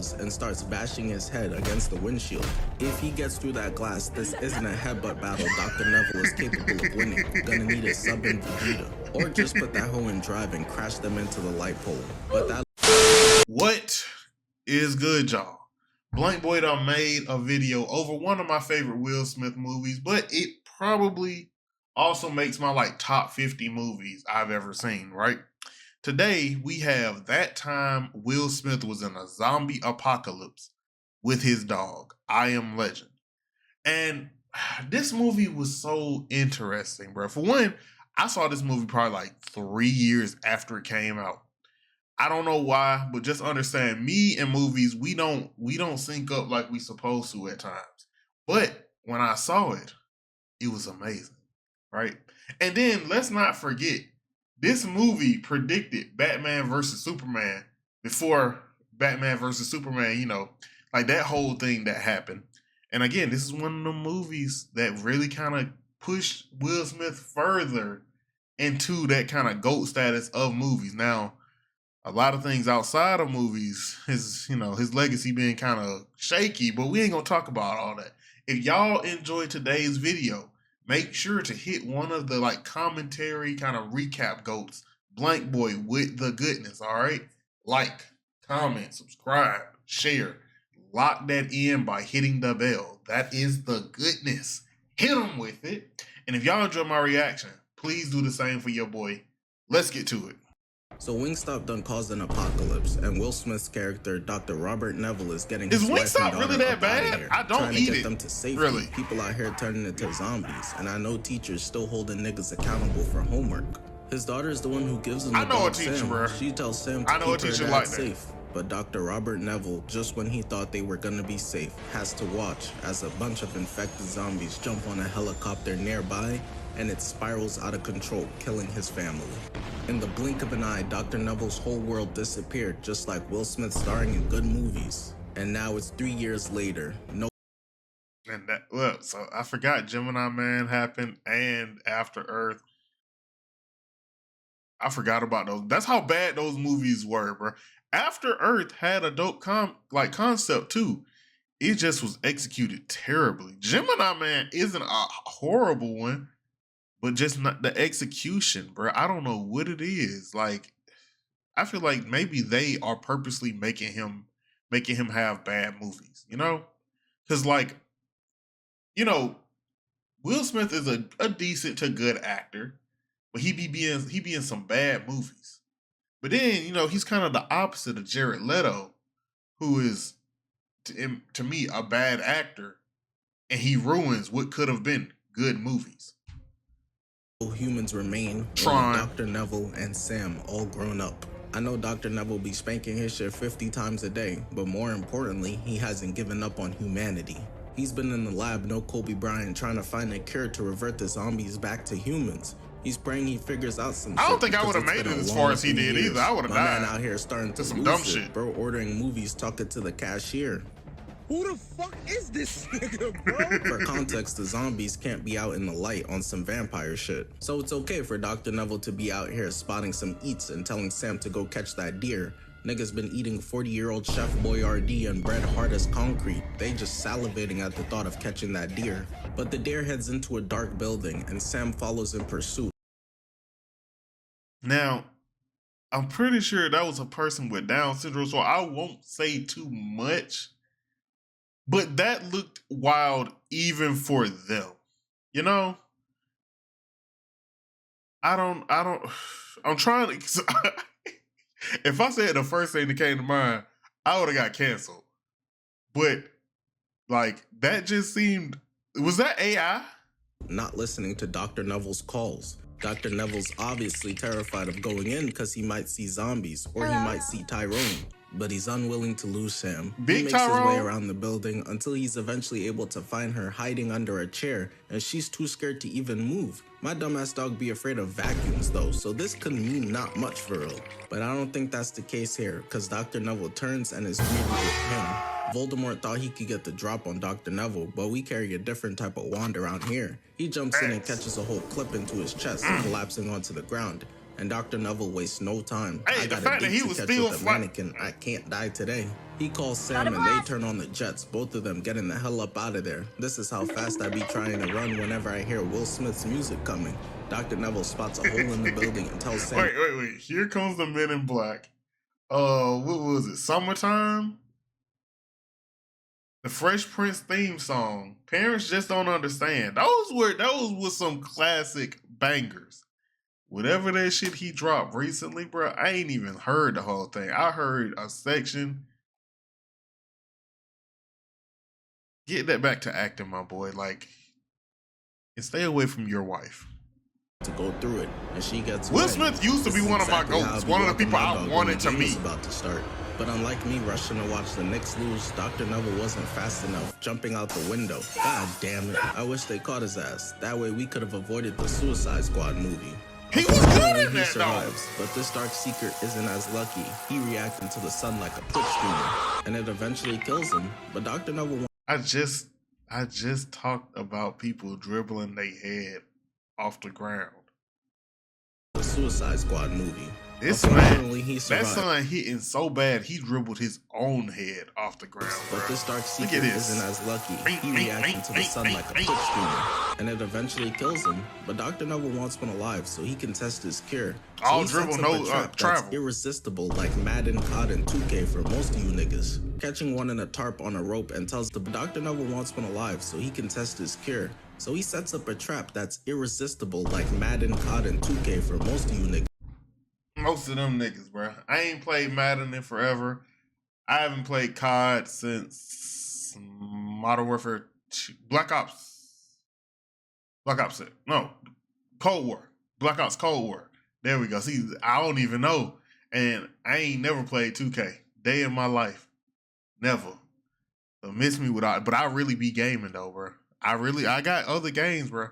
does and starts bashing his head against the windshield. If he gets through that glass, this isn't a headbutt battle Dr. Neville is capable of winning. Gonna need a sub in Vegeta. Or just put that hoe in drive and crash them into the light pole. But that... What is good, y'all? Blank Boy done made a video over one of my favorite Will Smith movies, but it probably also makes my like top 50 movies I've ever seen, right? Today, we have that time Will Smith was in a zombie apocalypse with his dog, I Am Legend. And this movie was so interesting, bro. For one, I saw this movie probably like 3 years after it came out. I don't know why, but just understand, me and movies, we don't sync up like we supposed to at times. But when I saw it, it was amazing, right? And then let's not forget, this movie predicted Batman versus Superman before Batman versus Superman, you know, like that whole thing that happened. And again, this is one of the movies that really kind of pushed Will Smith further into that kind of GOAT status of movies. Now, a lot of things outside of movies, his legacy being kind of shaky, but we ain't gonna talk about all that. If y'all enjoyed today's video, make sure to hit one of the like commentary kind of recap GOATs, Blank Boy with the goodness, all right? Like, comment, subscribe, share. Lock that in by hitting the bell. That is the goodness. Hit them with it. And if y'all enjoy my reaction, please do the same for your boy. Let's get to it. So Wingstop done caused an apocalypse, and Will Smith's character, Dr. Robert Neville, is getting Is his wife and Wingstop daughter really that up outta bad? here, I don't trying eat to get it. them to safety. Really? People out here turning into zombies, and I know teachers still holding niggas accountable for homework. His daughter is the one who gives him the dog Sam. Bro. She tells Sam to keep her dad like safe. But Dr. Robert Neville, just when he thought they were gonna be safe, has to watch as a bunch of infected zombies jump on a helicopter nearby, and it spirals out of control, killing his family. In the blink of an eye, Dr. Neville's whole world disappeared, just like Will Smith starring in good movies. And now it's 3 years later. No. And that, look, so I forgot Gemini Man happened and After Earth. I forgot about those. That's how bad those movies were, bro. After Earth had a dope concept too. It just was executed terribly. Gemini Man isn't a horrible one, but just not the execution, bro. I don't know what it is. Like, I feel like maybe they are purposely making him have bad movies, you know? Because, like, you know, Will Smith is a decent to good actor, but he be in some bad movies. But then, you know, he's kind of the opposite of Jared Leto, who is, to me, a bad actor, and he ruins what could have been good movies. Humans remain, Dr. Neville and Sam all grown up. I know Dr. Neville be spanking his shit 50 times a day, but more importantly, he hasn't given up on humanity. He's been in the lab, no Kobe Bryant, trying to find a cure to revert the zombies back to humans. He's praying he figures out some shit. I don't think I would have made it as far as he did either. I would have died. Man out here starting to some dumb shit. Bro ordering movies, talking to the cashier. Who the fuck is this nigga, bro? For context, the zombies can't be out in the light on some vampire shit. So it's okay for Dr. Neville to be out here spotting some eats and telling Sam to go catch that deer. Niggas been eating 40-year-old Chef Boyardee and bread hard as concrete. They just salivating at the thought of catching that deer. But the deer heads into a dark building and Sam follows in pursuit. Now, I'm pretty sure that was a person with Down syndrome, so I won't say too much. But that looked wild even for them. You know? I'm trying to... If I said the first thing that came to mind, I would have got canceled. But, like, that just seemed... Was that AI? Not listening to Dr. Neville's calls. Dr. Neville's obviously terrified of going in because he might see zombies, or he might see Tyrone. But he's unwilling to lose Sam. He makes his way around the building until he's eventually able to find her hiding under a chair, and she's too scared to even move. My dumbass dog be afraid of vacuums though, so this could mean not much for real. But I don't think that's the case here, because Dr. Neville turns and is greeted with him. Voldemort thought he could get the drop on Dr. Neville, but we carry a different type of wand around here. He jumps in and catches a whole clip into his chest, collapsing onto the ground. And Dr. Neville wastes no time. Hey, I got a date to catch with a mannequin. I can't die today. He calls Sam and they turn on the jets, both of them getting the hell up out of there. This is how fast I be trying to run whenever I hear Will Smith's music coming. Dr. Neville spots a hole in the building and tells Sam... Wait. Here comes the Men in Black. What was it? Summertime? The Fresh Prince theme song. Parents just don't understand. Those was some classic bangers. Whatever that shit he dropped recently, bro, I ain't even heard the whole thing. I heard a section. Get that back to acting, my boy. Like, and stay away from your wife. To go through it, and she gets Will Smith used to be one of my goats, one of the people I wanted to meet. About to start, but unlike me rushing to watch the Knicks lose, Dr. Neville wasn't fast enough, jumping out the window. God damn it! I wish they caught his ass. That way we could have avoided the Suicide Squad movie. He was good in that, survives, but this dark seeker isn't as lucky. He reacts into the sun like a Twitch streamer, and it eventually kills him. But Dr. Neville... I just talked about people dribbling their head off the ground. The Suicide Squad movie. This man, that son hitting so bad, he dribbled his own head off the ground. But this dark seeker isn't as lucky. He reacts into the sun like a Twitch streamer, and it eventually kills him. But Dr. Neville wants one alive so he can test his cure. So all dribble, no travel. That's irresistible, like Madden, COD, and 2K for most of you niggas. Catching one in a tarp on a rope and tells the Dr. Neville wants one alive so he can test his cure. So he sets up a trap that's irresistible, like Madden, COD, and 2K for most of you niggas. Most of them niggas, bro. I ain't played Madden in forever. I haven't played COD since Modern Warfare 2. Black Ops 6. No, Cold War. Black Ops Cold War. There we go. See, I don't even know. And I ain't never played 2K. Day in my life. Never. So miss me without, but I really be gaming though, bro. I got other games, bro.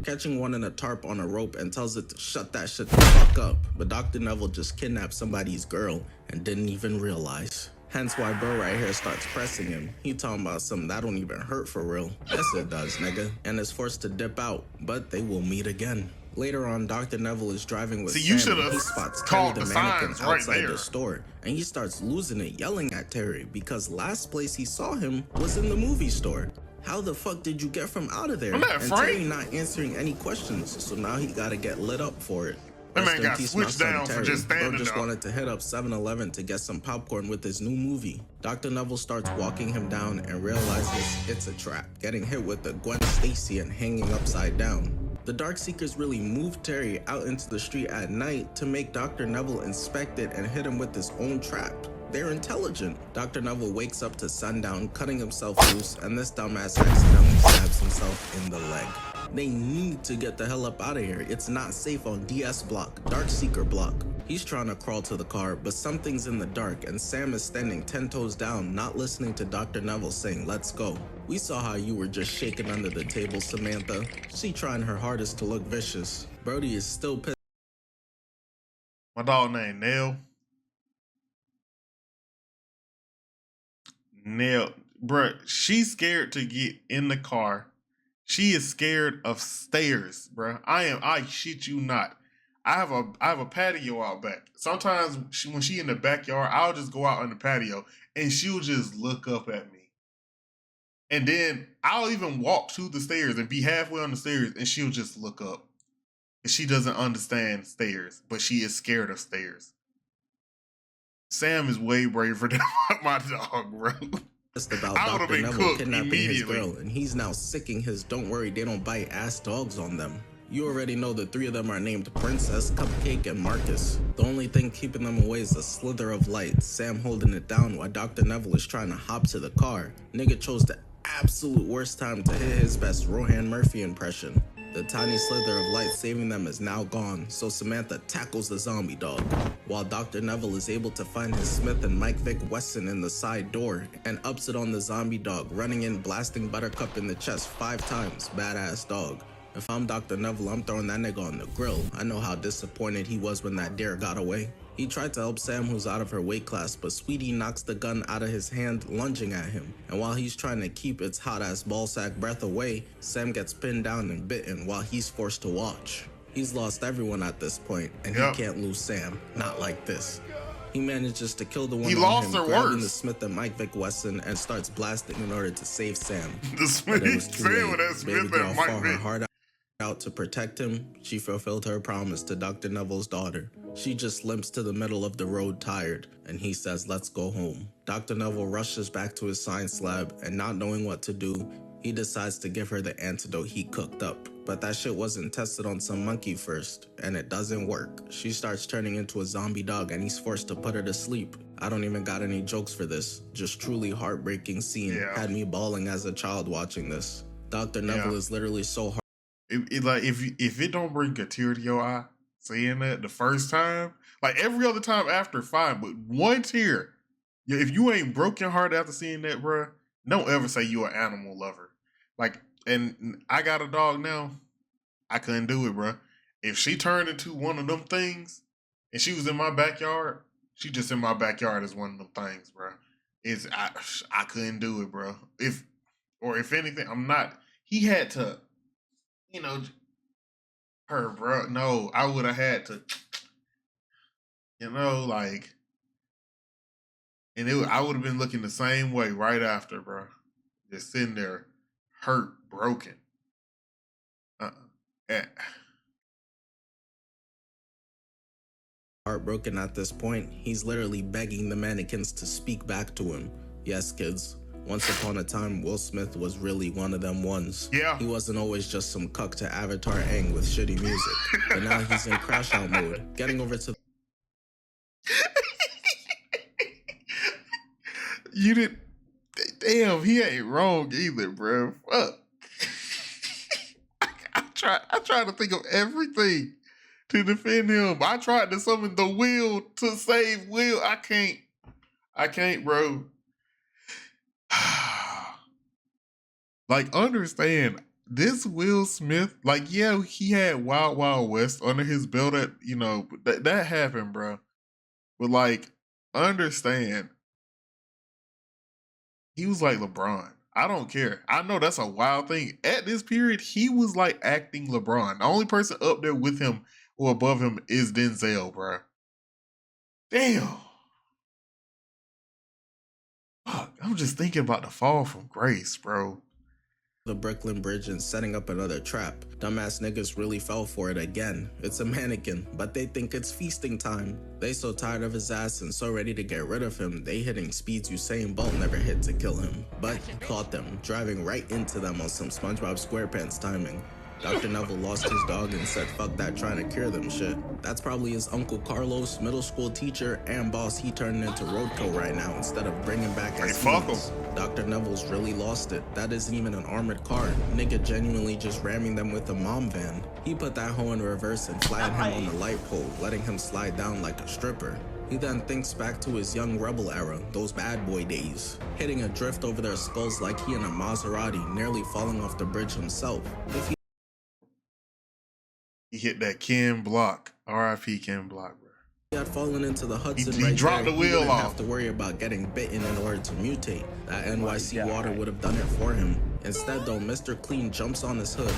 Catching one in a tarp on a rope and tells it to shut that shit the fuck up. But Dr. Neville just kidnapped somebody's girl and didn't even realize. Hence why bro right here starts pressing him. He talking about something that don't even hurt for real. Yes it does, nigga. And is forced to dip out, but they will meet again. Later on, Dr. Neville is driving with Sam and he spots Terry the mannequin outside the store. And he starts losing it, yelling at Terry because last place he saw him was in the movie store. How the fuck did you get from out of there? And Terry not answering any questions, so now he gotta get lit up for it. That man got switched down for just standing Bro just wanted to hit up 7-Eleven to get some popcorn with his new movie. Dr. Neville starts walking him down and realizes it's a trap, getting hit with the Gwen Stacy and hanging upside down. The Darkseekers really moved Terry out into the street at night to make Dr. Neville inspect it and hit him with his own trap. They're intelligent. Dr. Neville wakes up to sundown, cutting himself loose, and this dumbass accidentally stabs himself in the leg. They need to get the hell up out of here. It's not safe on DS block, Darkseeker block. He's trying to crawl to the car, but something's in the dark, and Sam is standing 10 toes down, not listening to Dr. Neville saying, "Let's go." We saw how you were just shaking under the table, Samantha. She trying her hardest to look vicious. Brody is still pissed. My dog named Nell, bruh, she's scared to get in the car. She is scared of stairs, bruh. I shit you not. I have a patio out back. Sometimes when she in the backyard, I'll just go out on the patio and she'll just look up at me. And then I'll even walk to the stairs and be halfway on the stairs and she'll just look up. And she doesn't understand stairs, but she is scared of stairs. Sam is way braver than my dog, bro. About Dr. Neville kidnapping his girl, and he's now sicking his "don't worry, they don't bite" ass dogs on them. You already know the three of them are named Princess, Cupcake, and Marcus. The only thing keeping them away is a slither of light, Sam holding it down while Dr. Neville is trying to hop to the car. Nigga chose the absolute worst time to hit his best Rohan Murphy impression. The tiny slither of light saving them is now gone, so Samantha tackles the zombie dog, while Dr. Neville is able to find his Smith and Mike Vick Wesson in the side door and ups it on the zombie dog, running in, blasting Buttercup in the chest 5 times. Badass dog. If I'm Dr. Neville, I'm throwing that nigga on the grill. I know how disappointed he was when that dare got away. He tried to help Sam, who's out of her weight class, but Sweetie knocks the gun out of his hand, lunging at him. And while he's trying to keep its hot-ass ballsack breath away, Sam gets pinned down and bitten while he's forced to watch. He's lost everyone at this point, and he can't lose Sam. Not like this. He manages to kill the one He on lost him, or grabbing worse. the Smith and Mike Vick Wesson and starts blasting in order to save Sam. The Smith, But it was too late. that Smith Baby girl and fought Mike her Vick. heart out to protect him. She fulfilled her promise to Dr. Neville's daughter. She just limps to the middle of the road tired, and he says, "Let's go home." Dr. Neville rushes back to his science lab, and not knowing what to do, he decides to give her the antidote he cooked up. But that shit wasn't tested on some monkey first, and it doesn't work. She starts turning into a zombie dog, and he's forced to put her to sleep. I don't even got any jokes for this. Just truly heartbreaking scene. Had me bawling as a child watching this. Dr. Neville is literally so hard. Like if it don't bring a tear to your eye, saying that the first time, like every other time after, fine, but one tear. If you ain't broken heart after seeing that, bruh, don't ever say you an animal lover. Like, and I got a dog now. I couldn't do it, bruh. If she turned into one of them things, and she was in my backyard, she just in my backyard as one of them things, bruh. I couldn't do it, bruh. If anything, I'm not. He had to. You know, her, bro. No, I would have had to, like, and I would have been looking the same way right after, bro. Just sitting there, hurt, broken. Heartbroken at this point, he's literally begging the mannequins to speak back to him. Yes, kids. Once upon a time, Will Smith was really one of them ones. Yeah. He wasn't always just some cuck to Avatar Aang with shitty music. But now he's in crash out mode, getting over to... You didn't... Damn, he ain't wrong either, bro. Fuck. I tried to think of everything to defend him. I tried to summon the will to save Will. I can't, bro. Like, understand, this Will Smith, like, yeah, he had Wild Wild West under his belt at, that happened, bro. But, like, understand, he was like LeBron. I don't care. I know that's a wild thing. At this period, he was like acting LeBron. The only person up there with him or above him is Denzel, bro. Damn. Fuck, I'm just thinking about the fall from grace, bro. The Brooklyn Bridge and setting up another trap. Dumbass niggas really fell for it again. It's a mannequin, but they think it's feasting time. They so tired of his ass and so ready to get rid of him, they hitting speeds Usain Bolt never hit to kill him. But he caught them, driving right into them on some SpongeBob SquarePants timing. Dr. Neville lost his dog and said fuck that trying to cure them shit. That's probably his Uncle Carlos, middle school teacher and boss he turned into Roadkill right now instead of bringing back his humans. Dr. Neville's really lost it. That isn't even an armored car. Nigga genuinely just ramming them with a mom van. He put that hoe in reverse and flattened him on the light pole, letting him slide down like a stripper. He then thinks back to his young rebel era, those bad boy days, hitting a drift over their skulls like he in a Maserati, nearly falling off the bridge himself. If he hit that Ken Block. R.I.P. Ken Block, bro. He had fallen into the Hudson he dropped the wheel he off. Have to worry about getting bitten in order to mutate. That NYC water would have done it for him. Instead though, Mr. Clean jumps on his hood,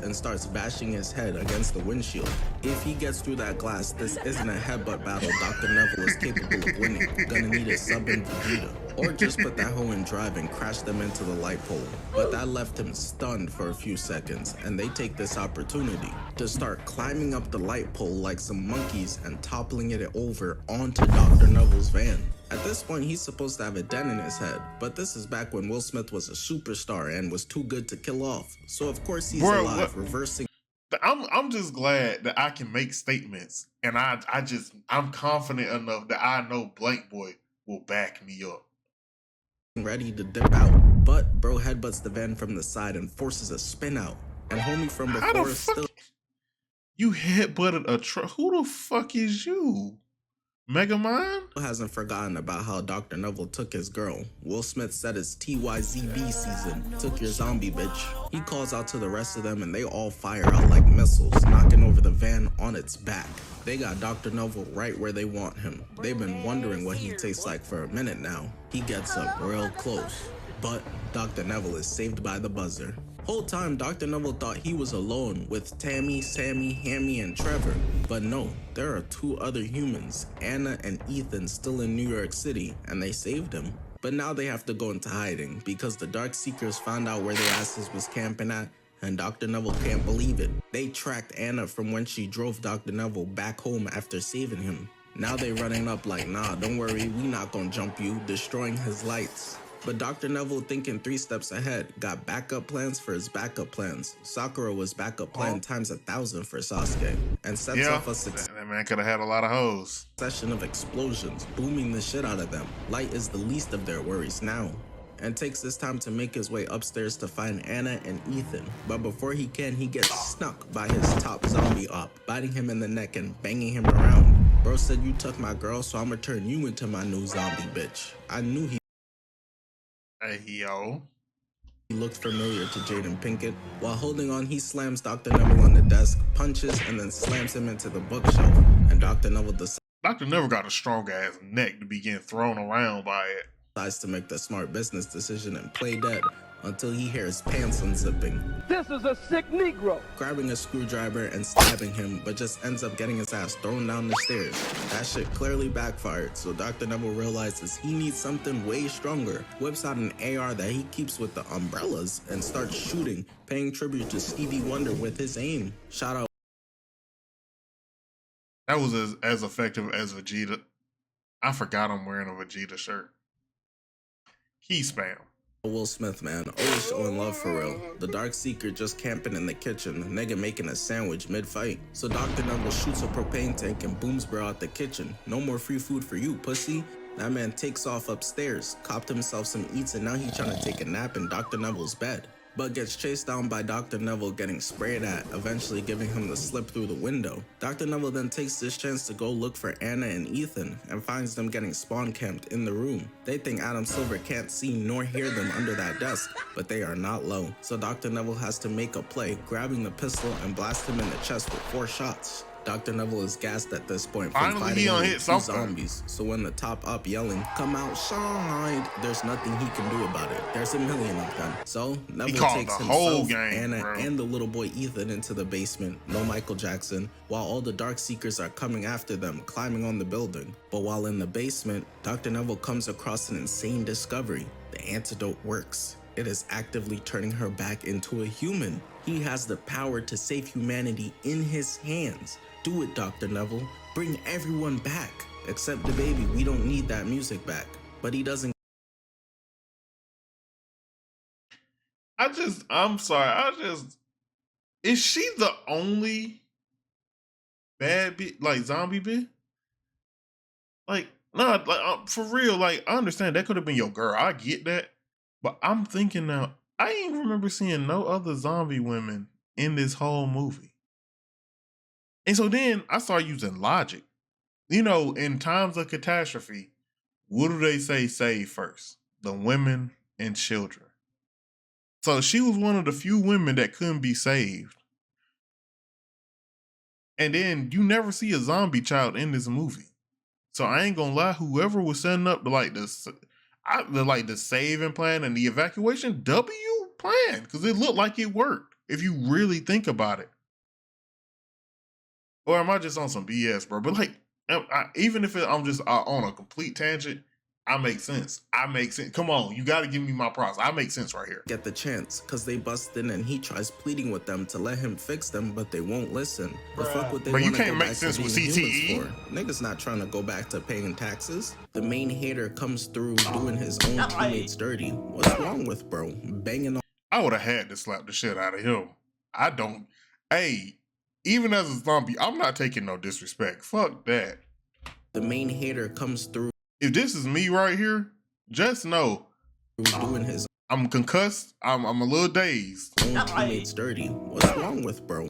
and starts bashing his head against the windshield. If he gets through that glass, this isn't a headbutt battle Dr. Neville is capable of winning. Gonna need a sub in Vegeta. Or just put that hoe in drive and crash them into the light pole. But that left him stunned for a few seconds, and they take this opportunity to start climbing up the light pole like some monkeys and toppling it over onto Dr. Neville's van. At this point, he's supposed to have a dent in his head, but this is back when Will Smith was a superstar and was too good to kill off. So of course he's alive, reversing. I'm just glad that I can make statements, and I'm confident enough that I know Blank Boy will back me up. Ready to dip out, but bro headbutts the van from the side and forces a spin out. And homie from before is still... You headbutted a truck? Who the fuck is you? Megamind? Hasn't forgotten about how Dr. Neville took his girl. Will Smith said it's TYZB season. Took your zombie, bitch. He calls out to the rest of them and they all fire out like missiles, knocking over the van on its back. They got Dr. Neville right where they want him. They've been wondering what he tastes like for a minute now. He gets up real close, but Dr. Neville is saved by the buzzer. Whole time, Dr. Neville thought he was alone with Tammy, Sammy, Hammy, and Trevor. But no, there are 2 other humans, Anna and Ethan, still in New York City, and they saved him. But now they have to go into hiding because the Dark Seekers found out where their asses was camping at, and Dr. Neville can't believe it. They tracked Anna from when she drove Dr. Neville back home after saving him. Now they running up like, nah, don't worry, we not gonna jump you, destroying his lights. But Dr. Neville, thinking 3 steps ahead, got backup plans for his backup plans. Sakura was backup plan times 1,000 for Sasuke, and sets off a that man could have had a lot of hoes. Succession of explosions, booming the shit out of them. Light is the least of their worries now, and takes this time to make his way upstairs to find Anna and Ethan. But before he can, he gets snuck by his top zombie op, biting him in the neck and banging him around. Bro said, you took my girl, so I'ma turn you into my new zombie bitch. I knew he looked familiar to Jaden Pinkett. While holding on, he slams Dr. Neville on the desk, punches, and then slams him into the bookshelf. And Dr. Neville Neville got a strong ass neck to be getting thrown around by it. Decides to make the smart business decision and play dead until he hears pants unzipping. This is a sick Negro. Grabbing a screwdriver and stabbing him, but just ends up getting his ass thrown down the stairs. That shit clearly backfired, so Dr. Neville realizes he needs something way stronger. Whips out an AR that he keeps with the umbrellas and starts shooting, paying tribute to Stevie Wonder with his aim. Shout out. That was as effective as Vegeta. I forgot I'm wearing a Vegeta shirt. Key spam. Will Smith, man, always showing love for real. The Dark Seeker just camping in the kitchen, nigga making a sandwich mid-fight. So Dr. Neville shoots a propane tank and booms bro out the kitchen. No more free food for you, pussy. That man takes off upstairs, copped himself some eats, and now he's trying to take a nap in Dr. Neville's bed. But gets chased down by Dr. Neville getting sprayed at, eventually giving him the slip through the window. Dr. Neville then takes this chance to go look for Anna and Ethan and finds them getting spawn camped in the room. They think Adam Silver can't see nor hear them under that desk, but they are not low. So Dr. Neville has to make a play, grabbing the pistol and blast him in the chest with 4 shots. Dr. Neville is gassed at this point from fighting only 2 zombies, so when the top up yelling, come outside, there's nothing he can do about it. There's a million of them. So Neville takes himself, Anna, and the little boy Ethan into the basement, no Michael Jackson, while all the Dark Seekers are coming after them, climbing on the building. But while in the basement, Dr. Neville comes across an insane discovery. The antidote works. It is actively turning her back into a human. He has the power to save humanity in his hands. Do it, Dr. Neville. Bring everyone back. Except the baby. We don't need that music back. But he doesn't. I'm sorry. Is she the only bad bitch, like zombie bitch? Like, nah, like, for real, like, I understand that could have been your girl. I get that. But I'm thinking now, I ain't remember seeing no other zombie women in this whole movie. And so then I started using logic. You know, in times of catastrophe, what do they say save first? The women and children. So she was one of the few women that couldn't be saved. And then you never see a zombie child in this movie. So I ain't gonna lie, whoever was setting up the saving plan and the evacuation W plan, because it looked like it worked if you really think about it. Or am I just on some BS, bro? But like, even if I'm just on a complete tangent, I make sense. Come on, you got to give me my props. I make sense right here. Get the chance, because they bust in and he tries pleading with them to let him fix them, but they won't listen. The fuck would they want to go back to being humans for? Niggas not trying to go back to paying taxes. The main hater comes through doing his own teammates dirty. What's wrong with bro? Banging on. I would have had to slap the shit out of him. Even as a zombie, I'm not taking no disrespect. Fuck that. The main hater comes through. If this is me right here, just know I'm concussed. I'm a little dazed. Teammates dirty. What's wrong with bro?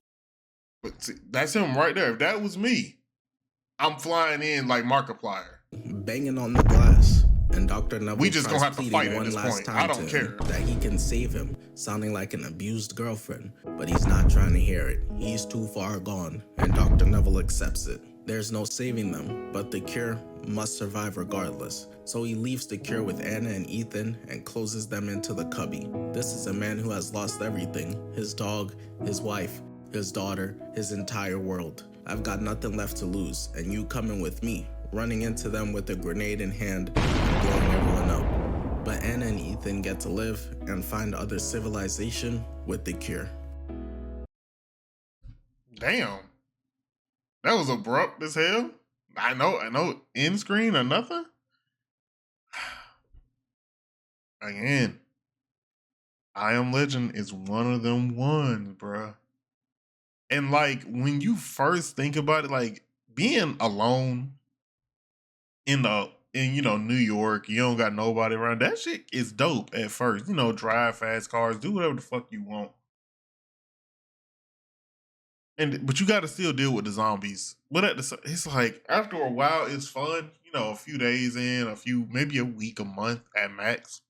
But see, that's him right there. If that was me, I'm flying in like Markiplier. Banging on the glass. And Dr. Neville we just gonna have to fight at this point. I don't care. That he can save him, sounding like an abused girlfriend. But he's not trying to hear it. He's too far gone, and Dr. Neville accepts it. There's no saving them, but the cure must survive regardless. So he leaves the cure with Anna and Ethan and closes them into the cubby. This is a man who has lost everything: his dog, his wife, his daughter, his entire world. I've got nothing left to lose, and you coming with me, running into them with a grenade in hand and blowing everyone up. But Anna and Ethan get to live and find other civilization with the cure. Damn. That was abrupt as hell. I know, end screen or nothing. Again, I Am Legend is one of them ones, bruh. And like, when you first think about it, like being alone in New York, you don't got nobody around. That shit is dope at first. Drive fast cars, do whatever the fuck you want. But you got to still deal with the zombies. But it's like after a while, it's fun. A few days in, maybe a week, a month at max.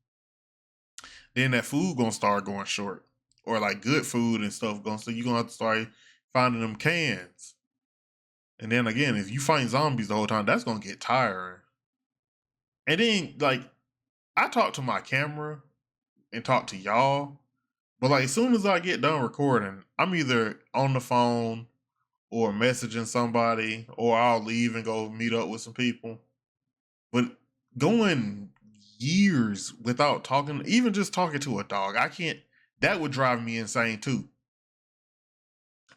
Then that food gonna start going short, or like good food and stuff going. So you gonna have to start finding them cans. And then again, if you find zombies the whole time, that's gonna get tiring. And then like I talk to my camera and talk to y'all, but like as soon as I get done recording, I'm either on the phone or messaging somebody, or I'll leave and go meet up with some people. But going years without talking, even just talking to a dog, I can't, that would drive me insane too.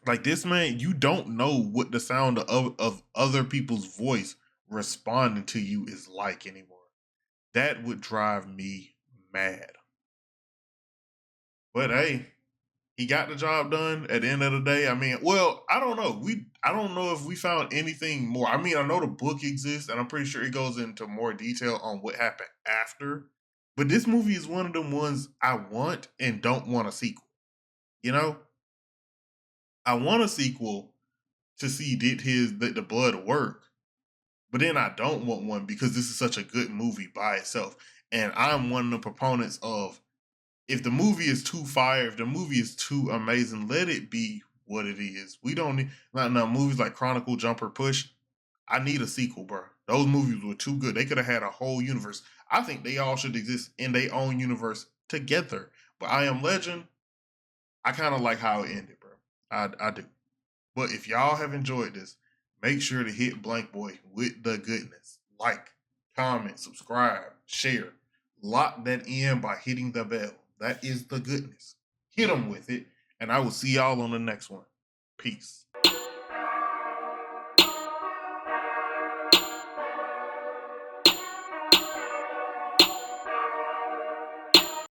Like this man, you don't know what the sound of other people's voice responding to you is like anymore. That would drive me mad. But hey, he got the job done at the end of the day. I mean, well, I don't know. I don't know if we found anything more. I mean, I know the book exists, and I'm pretty sure it goes into more detail on what happened after. But this movie is one of them ones I want and don't want a sequel. I want a sequel to see did the blood work, but then I don't want one because this is such a good movie by itself. And I'm one of the proponents of, if the movie is too fire, if the movie is too amazing, let it be what it is. We don't need movies like Chronicle, Jumper, Push. I need a sequel, bro. Those movies were too good. They could have had a whole universe. I think they all should exist in their own universe together. But I Am Legend, I kind of like how it ended, bro. I do. But if y'all have enjoyed this, make sure to hit Blank Boy with the goodness. Like, comment, subscribe, share. Lock that in by hitting the bell. That is the goodness. Hit them with it, and I will see y'all on the next one. Peace.